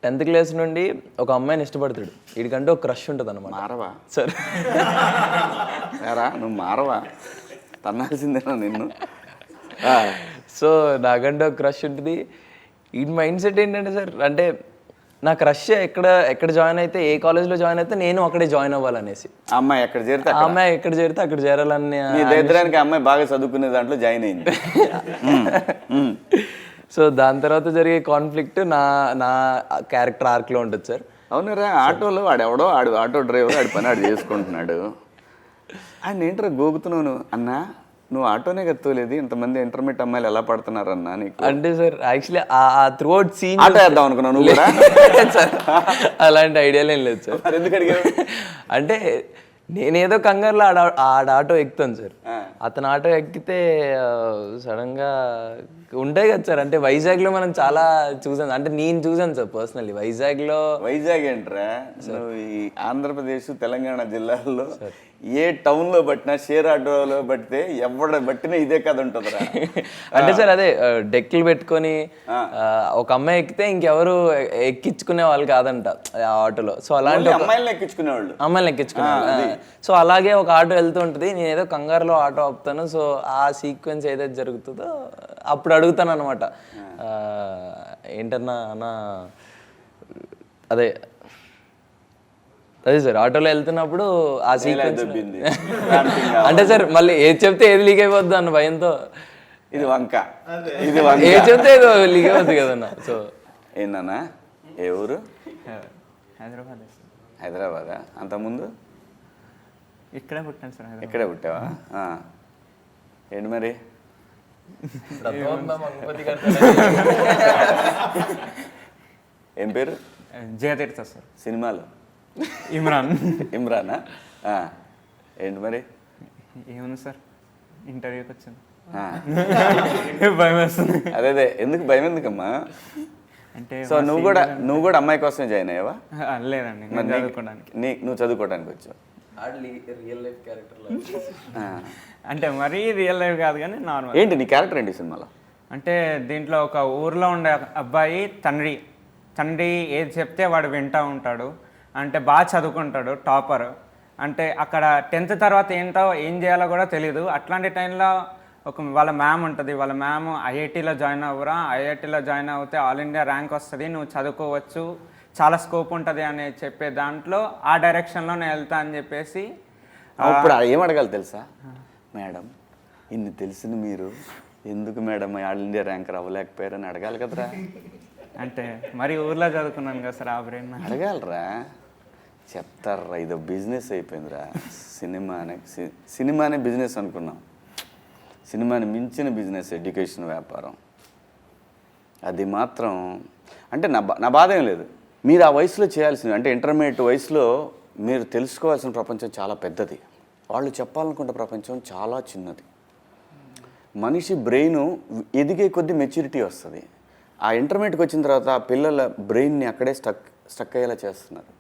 10th class నుండి ఒక అమ్మాయిని ఇష్టపడతాడు. వీడికంటే ఒక క్రష్ ఉంటుంది అనమాట. మారవా సార్ సారా నువ్వు మారవా తన్నాల్సిందేనా నిన్ను? సో నాకంటే ఒక క్రష్ ఉంటుంది. ఈ మైండ్ సెట్ ఏంటంటే సార్, అంటే నా క్రష్ ఎక్కడ జాయిన్ అయితే, ఏ కాలేజ్లో జాయిన్ అయితే నేను అక్కడే జాయిన్ అవ్వాలనేసి. అమ్మాయి ఎక్కడ చేరితే ఆ అమ్మాయి ఎక్కడ చేరితే అక్కడ చేరాలని. నీ దరిద్రానికి అమ్మాయి బాగా చదువుకునే దాంట్లో జాయిన్ అయింది. సో దాని తర్వాత జరిగే కాన్ఫ్లిక్ట్ నా క్యారెక్టర్ ఆర్క్లో ఉంటుంది సార్. అవునరా, ఆటోలో వాడెవడో ఆటో డ్రైవర్ ఆడి పని ఆడు చేసుకుంటున్నాడు. ఆయన ఏంటరా గోగుతున్నావు అన్నా, నువ్వు ఆటోనే కత్తోలేదు, ఇంతమంది ఇంటర్మీడియట్ అమ్మాయిలు ఎలా పడుతున్నారన్నా నీకు? అంటే సార్ యాక్చువల్లీ ఆ త్రూఅవుట్ సీన్ ఆటో వేద్దాం అనుకున్నావు నువ్వు కూడా? సార్ అలాంటి ఐడియాలు ఏం లేదు సార్. ఎందుకు అడిగావు? అంటే నేనేదో కంగారులో ఆటో ఎక్కుతాను సార్. అతను ఆటో ఎక్కితే సడన్గా ఉంటాయి కదా సార్. అంటే వైజాగ్లో మనం చాలా చూసాను, అంటే నేను చూసాను సార్ పర్సనల్లీ. వైజాగ్ ఏంట్రా, నువ్వు ఈ ఆంధ్రప్రదేశ్ తెలంగాణ జిల్లాల్లో ఏ టౌన్లో పట్టినా షేర్ ఆటోలో పట్టితే ఎవడ పట్టినా ఇదే కథ ఉంటుందిరా. అంటే సార్ అదే డెక్కులు పెట్టుకొని ఒక అమ్మాయి ఎక్కితే ఇంకెవరు ఎక్కించుకునే వాళ్ళు కాదంట ఆ ఆటోలో. సో అలాంటి అమ్మాయిలను ఎక్కించుకునేవాళ్ళు. సో అలాగే ఒక ఆటో వెళ్తూ ఉంటుంది, నేను ఏదో కంగారులో ఆటో ఆపుతాను. సో ఆ సీక్వెన్స్ ఏదైతే జరుగుతుందో అప్పుడు అడుగుతాను అనమాట, ఏంటన్నా అన్న అదే సార్ ఆటోలో వెళ్తున్నప్పుడు ఆ సీక్వెన్స్. అంటే సార్ మళ్ళీ ఏది చెప్తే ఏది లీక్ అయిపోద్ది అన్న భయంతో. ఇది వంక ఏది చెప్తే ఏదో లీక్ అయిపోద్ది కదన్న. సో ఏందన్నా, ఏ ఊరు? హైదరాబాద్. హైదరాబాదా? అంతకుముందు ఇక్కడే పుట్టాను సార్. ఇక్కడే పుట్టావా? ఏంటి మరి ఏం పేరు? జయతీర్థ సార్. సినిమాలో ఇమ్రానా? ఏంటి మరి? ఏముంది సార్, ఇంటర్వ్యూకి వచ్చాను. భయం వేస్తుంది. అదే ఎందుకు భయం ఎందుకమ్మా? అంటే సో నువ్వు కూడా అమ్మాయి కోసమే జాయిన్ అయ్యావా? లేదండి, చదువుకోవడానికి. నువ్వు చదువుకోవడానికి వచ్చావు? రియల్ లైఫ్ క్యారెక్టర్ అంటే మరీ రియల్ లైఫ్ కాదు కానీ నార్మల్. ఏంటి నీ క్యారెక్టర్ ఏంటి సినిమాలో? అంటే దీంట్లో ఒక ఊర్లో ఉండే అబ్బాయి తండ్రి ఏది చెప్తే వాడు వింటూ ఉంటాడు. అంటే బాగా చదువుకుంటాడు, టాపర్. అంటే అక్కడ 10th తర్వాత ఏం చేయాలో కూడా తెలీదు. అట్లాంటి టైంలో వాళ్ళ మ్యామ్ ఉంటుంది. వాళ్ళ మ్యామ్ ఐఐటీలో జాయిన్ అవ్వరా, ఐఐటీలో జాయిన్ అవుతే ఆల్ ఇండియా ర్యాంక్ వస్తుంది, నువ్వు చదువుకోవచ్చు, చాలా స్కోప్ ఉంటుంది అని చెప్పే దాంట్లో ఆ డైరెక్షన్లో నేను వెళ్తా అని చెప్పేసి. ఇప్పుడు ఏం అడగాలి తెలుసా? మేడం ఇన్ని తెలిసిన మీరు ఎందుకు మేడం ఆల్ ఇండియా ర్యాంక్ అవ్వలేకపోయారని అడగాలి కదరా. అంటే మరి ఊర్లో చదువుకున్నాను కదా సార్, ఆ బ్రెయిన్ అడగాలరా. చెప్తారా, ఇదో బిజినెస్ అయిపోయిందిరా. సినిమానే బిజినెస్ అనుకున్నాం. సినిమాని మించిన బిజినెస్ ఎడ్యుకేషన్, వ్యాపారం. అది మాత్రం అంటే నా బాధ ఏం లేదు. మీరు ఆ వయసులో చేయాల్సింది, అంటే ఇంటర్మీడియట్ వయసులో మీరు తెలుసుకోవాల్సిన ప్రపంచం చాలా పెద్దది. వాళ్ళు చెప్పాలనుకుంటే ప్రపంచం చాలా చిన్నది. మనిషి బ్రెయిన్ ఎదిగే కొద్దీ మెచ్యూరిటీ వస్తుంది. ఆ ఇంటర్మీడియట్కి వచ్చిన తర్వాత ఆ పిల్లల బ్రెయిన్ని అక్కడే స్టక్ అయ్యేలా చేస్తున్నారు.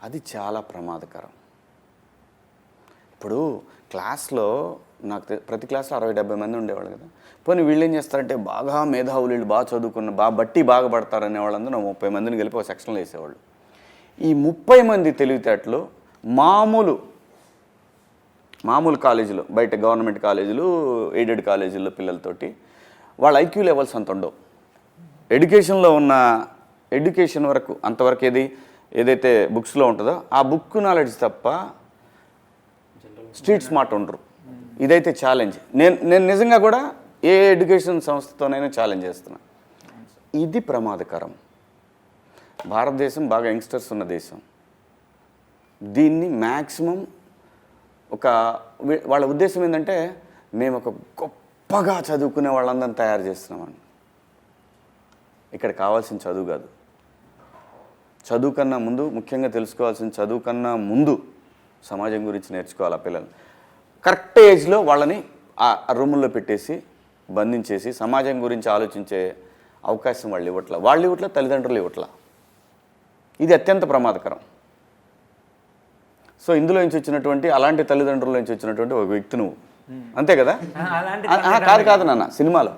అది చాలా ప్రమాదకరం. ఇప్పుడు క్లాస్లో ప్రతి క్లాస్లో 60-70 మంది ఉండేవాళ్ళు కదా. పోనీ వీళ్ళు ఏం చేస్తారంటే బాగా మేధావులు, వీళ్ళు బాగా చదువుకున్న బాగా పడతారనే వాళ్ళందరూ 30 మందిని కలిపి ఒక సెక్షన్లో వేసేవాళ్ళు. ఈ 30 మంది తెలివితేటలు మామూలు కాలేజీలో, బయట గవర్నమెంట్ కాలేజీలు, ఎయిడెడ్ కాలేజీల్లో పిల్లలతోటి వాళ్ళ ఐక్యూ లెవెల్స్ అంత ఉండవు. ఎడ్యుకేషన్లో ఉన్న ఎడ్యుకేషన్ వరకు అంతవరకు ఏదైతే బుక్స్లో ఉంటుందో ఆ బుక్ నాలెడ్జ్ తప్ప స్ట్రీట్ స్మార్ట్ ఉండరు. ఇదైతే ఛాలెంజ్. నేను నిజంగా కూడా ఏ ఎడ్యుకేషన్ సంస్థతోనైనా ఛాలెంజ్ చేస్తున్నా. ఇది ప్రమాదకరం. భారతదేశం బాగా యంగ్స్టర్స్ ఉన్న దేశం. దీన్ని మ్యాక్సిమం వాళ్ళ ఉద్దేశం ఏంటంటే మేము ఒక గొప్పగా చదువుకునే వాళ్ళందరినీ తయారు చేస్తున్నామని. ఇక్కడ కావాల్సిన చదువు కాదు. చదువు కన్నా ముందు, ముఖ్యంగా తెలుసుకోవాల్సిన చదువు కన్నా ముందు సమాజం గురించి నేర్చుకోవాలి. ఆ పిల్లలు కరెక్ట్ ఏజ్లో వాళ్ళని ఆ రూముల్లో పెట్టేసి బంధించేసి సమాజం గురించి ఆలోచించే అవకాశం వాళ్ళు ఇవ్వట్ల, తల్లిదండ్రులు ఇవ్వట్ల. ఇది అత్యంత ప్రమాదకరం. సో ఇందులో నుంచి వచ్చినటువంటి, అలాంటి తల్లిదండ్రుల నుంచి వచ్చినటువంటి ఒక వ్యక్తి నువ్వు, అంతే కదా? కాదు నాన్న, సినిమాలో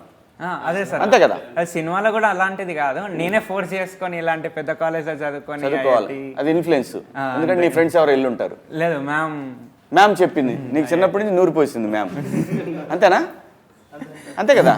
అదే సార్, అంతే కదా. అది సినిమాలో కూడా అలాంటిది కాదు, నేనే ఫోర్స్ చేసుకొని ఇలాంటి పెద్ద కాలేజ్లో చదువుకోవాలి. అది ఇన్ఫ్లుయెన్స్, ఎందుకంటే నీ ఫ్రెండ్స్ ఎవరు వెళ్ళుంటారు. లేదు మ్యామ్, మ్యామ్ చెప్పింది నీకు చిన్నప్పటి నుంచి నూరిపోసింది మ్యామ్, అంతేనా? అంతే కదా.